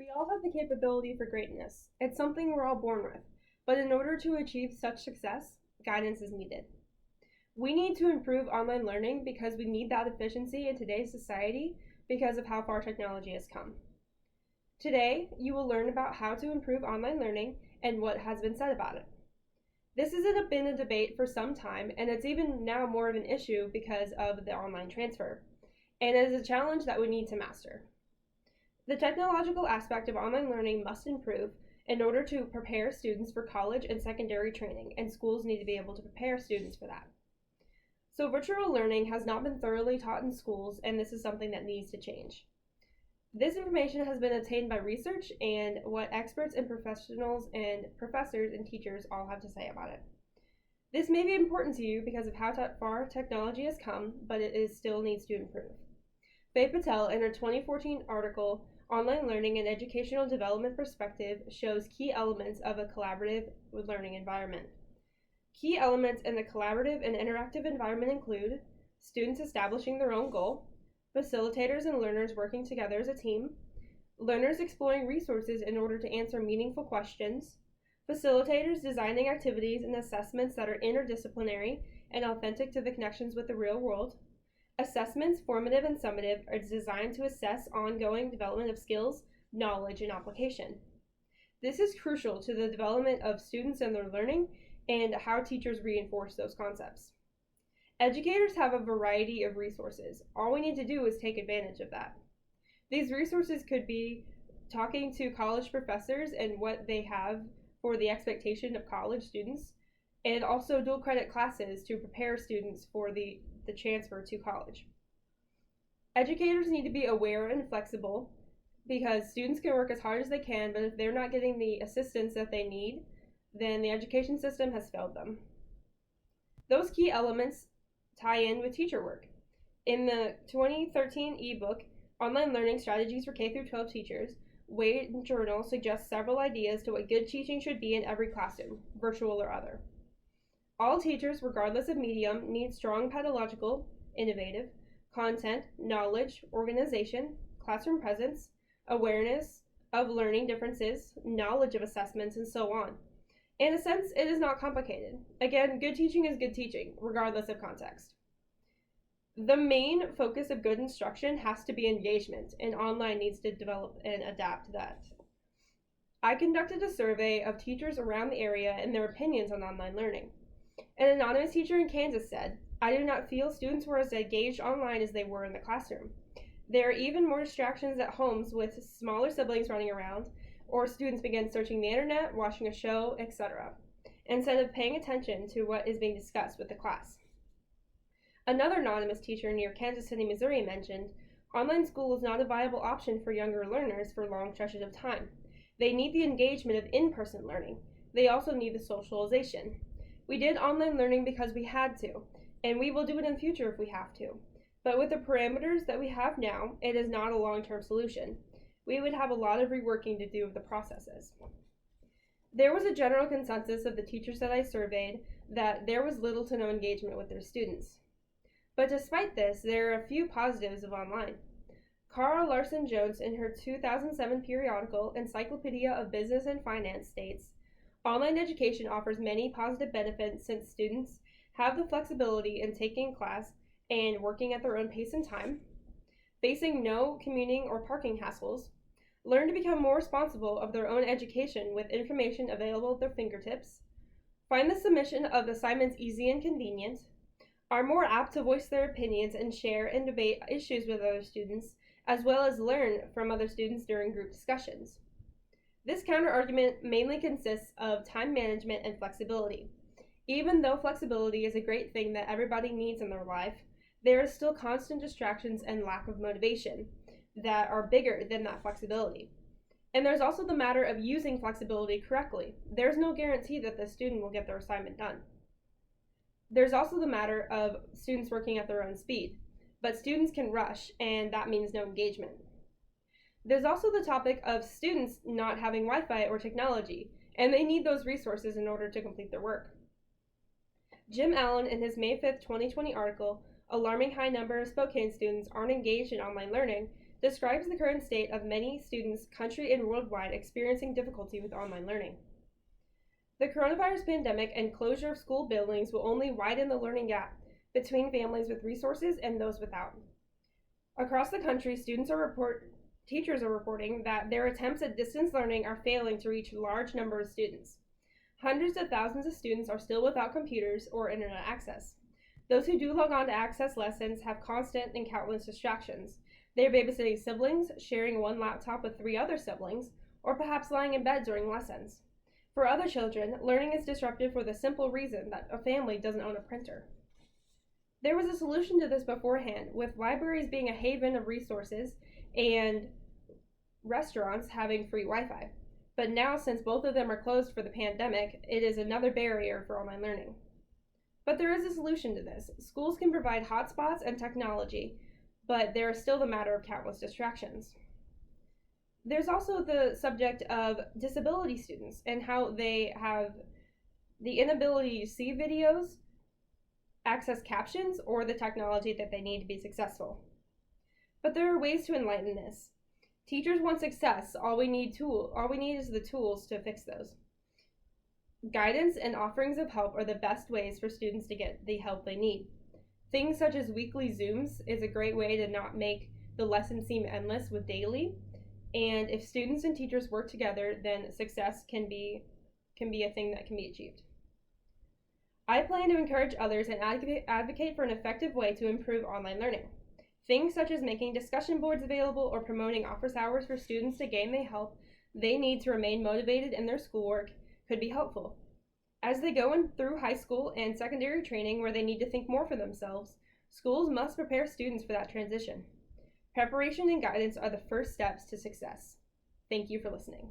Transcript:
We all have the capability for greatness. It's something we're all born with. But in order to achieve such success, guidance is needed. We need to improve online learning because we need that efficiency in today's society because of how far technology has come. Today, you will learn about how to improve online learning and what has been said about it. This has been a debate for some time, and it's even now more of an issue because of the online transfer. And it is a challenge that we need to master. The technological aspect of online learning must improve in order to prepare students for college and secondary training, and schools need to be able to prepare students for that. So virtual learning has not been thoroughly taught in schools, and this is something that needs to change. This information has been obtained by research and what experts and professionals and professors and teachers all have to say about it. This may be important to you because of how far technology has come, but it still needs to improve. Faye Patel, in her 2014 article, Online Learning and Educational Development Perspective, shows key elements of a collaborative learning environment. Key elements in the collaborative and interactive environment include students establishing their own goal, facilitators and learners working together as a team, learners exploring resources in order to answer meaningful questions, facilitators designing activities and assessments that are interdisciplinary and authentic to the connections with the real world. Assessments, formative and summative, are designed to assess ongoing development of skills, knowledge, and application. This is crucial to the development of students and their learning and how teachers reinforce those concepts. Educators have a variety of resources. All we need to do is take advantage of that. These resources could be talking to college professors and what they have for the expectation of college students, and also dual credit classes to prepare students for the transfer to college. Educators need to be aware and flexible because students can work as hard as they can, but if they're not getting the assistance that they need, then the education system has failed them. Those key elements tie in with teacher work. In the 2013 ebook, Online Learning Strategies for K-12 Teachers, Wade Journal suggests several ideas to what good teaching should be in every classroom, virtual or other. All teachers, regardless of medium, need strong pedagogical, innovative, content, knowledge, organization, classroom presence, awareness of learning differences, knowledge of assessments, and so on. In a sense, it is not complicated. Again, good teaching is good teaching, regardless of context. The main focus of good instruction has to be engagement, and online needs to develop and adapt to that. I conducted a survey of teachers around the area and their opinions on online learning. An anonymous teacher in Kansas said, "I do not feel students were as engaged online as they were in the classroom. There are even more distractions at homes with smaller siblings running around, or students begin searching the internet, watching a show, etc., instead of paying attention to what is being discussed with the class." Another anonymous teacher near Kansas City, Missouri mentioned, "Online school is not a viable option for younger learners for long stretches of time. They need the engagement of in-person learning. They also need the socialization. We did online learning because we had to, and we will do it in the future if we have to. But with the parameters that we have now, it is not a long-term solution. We would have a lot of reworking to do of the processes." There was a general consensus of the teachers that I surveyed that there was little to no engagement with their students. But despite this, there are a few positives of online. Carl Larson Jones, in her 2007 periodical Encyclopedia of Business and Finance, states, "Online education offers many positive benefits since students have the flexibility in taking class and working at their own pace and time, facing no commuting or parking hassles, learn to become more responsible of their own education with information available at their fingertips, find the submission of assignments easy and convenient, are more apt to voice their opinions and share and debate issues with other students, as well as learn from other students during group discussions." This counterargument mainly consists of time management and flexibility. Even though flexibility is a great thing that everybody needs in their life, there is still constant distractions and lack of motivation that are bigger than that flexibility. And there's also the matter of using flexibility correctly. There's no guarantee that the student will get their assignment done. There's also the matter of students working at their own speed, but students can rush, and that means no engagement. There's also the topic of students not having Wi-Fi or technology, and they need those resources in order to complete their work. Jim Allen, in his May 5, 2020 article, "Alarming High Number of Spokane Students Aren't Engaged in Online Learning," describes the current state of many students, country and worldwide, experiencing difficulty with online learning. The coronavirus pandemic and closure of school buildings will only widen the learning gap between families with resources and those without. Across the country, teachers are reporting that their attempts at distance learning are failing to reach a large number of students. Hundreds of thousands of students are still without computers or internet access. Those who do log on to access lessons have constant and countless distractions. They are babysitting siblings, sharing one laptop with 3 other siblings, or perhaps lying in bed during lessons. For other children, learning is disrupted for the simple reason that a family doesn't own a printer. There was a solution to this beforehand, with libraries being a haven of resources and restaurants having free Wi-Fi. But now, since both of them are closed for the pandemic, it is another barrier for online learning. But there is a solution to this. Schools can provide hotspots and technology, but there is still the matter of countless distractions. There's also the subject of disability students and how they have the inability to see videos, access captions, or the technology that they need to be successful. But there are ways to enlighten this. Teachers want success. All we need is the tools to fix those. Guidance and offerings of help are the best ways for students to get the help they need. Things such as weekly Zooms is a great way to not make the lesson seem endless with daily. And if students and teachers work together, then success can be a thing that can be achieved. I plan to encourage others and advocate for an effective way to improve online learning. Things such as making discussion boards available or promoting office hours for students to gain the help they need to remain motivated in their schoolwork could be helpful. As they go through high school and secondary training where they need to think more for themselves, schools must prepare students for that transition. Preparation and guidance are the first steps to success. Thank you for listening.